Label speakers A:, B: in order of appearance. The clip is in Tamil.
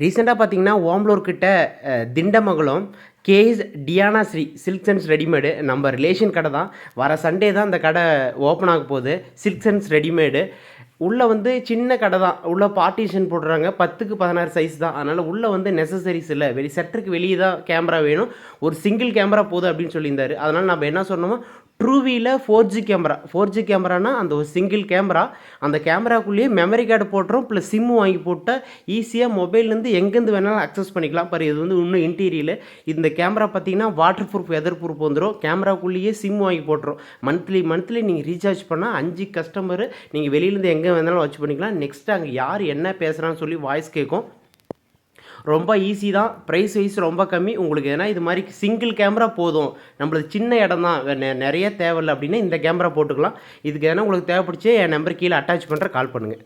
A: ரீசெண்டாக பார்த்தீங்கன்னா ஓம்பலூர் கிட்ட Thindamangalam KS Diana Sri silk sense readymade நம்ம ரிலேஷன் கடை தான். வர சண்டே தான் அந்த கடை ஓப்பன் ஆக போகுது. சில்க் சென்ஸ் ரெடிமேடு உள்ளே வந்து சின்ன கடை தான். உள்ளே பார்ட்டிஷன் போடுறாங்க, 10க்கு 16 சைஸ் தான். அதனால் உள்ளே வந்து நெசசரிஸ் இல்லை, செட்டருக்கு வெளியே தான் கேமரா வேணும், ஒரு சிங்கிள் கேமரா போதும் அப்படின்னு சொல்லியிருந்தார். அதனால் நம்ம என்ன சொன்னோமோ, ட்ரூவியில் 4G கேமரா. 4G கேமரானா அந்த ஒரு சிங்கிள் கேமரா, அந்த கேமராக்குள்ளேயே மெமரி கார்டு போட்டுரும், ப்ளஸ் சிம்மு வாங்கி போட்டால் ஈஸியாக மொபைல்லேருந்து எங்கேருந்து வேணாலும் அக்சஸ் பண்ணிக்கலாம். பாரு, இது வந்து இன்னும் இன்டீரியல். இந்த கேமரா பார்த்தீங்கன்னா வாட்டர் ப்ரூஃப், வெதர் ப்ரூஃப் வந்துடும். கேமராக்குள்ளேயே சிம் வாங்கி போட்டுரும். மந்த்லி நீங்கள் ரீசார்ஜ் பண்ணால் 5 கஸ்டமரு நீங்கள் வெளியிலேருந்து எங்கே வேணாலும் வாட்ச் பண்ணிக்கலாம். நெக்ஸ்ட்டு அங்கே யார் என்ன பேசுகிறான்னு சொல்லி வாய்ஸ் கேட்கும். ரொம்ப ஈஸி தான், ப்ரைஸ் வைஸ் ரொம்ப கம்மி உங்களுக்கு. ஏன்னா இது மாதிரி சிங்கிள் கேமரா போதும், நம்மளுக்கு சின்ன இடம் தான், நிறைய தேவையில்லை அப்படின்னா இந்த கேமரா போட்டுக்கலாம். இதுக்கு எதனா உங்களுக்கு தேவைப்படுச்சு என் நம்பர் கீழே அட்டாச் பண்ணுற கால் பண்ணுங்கள்.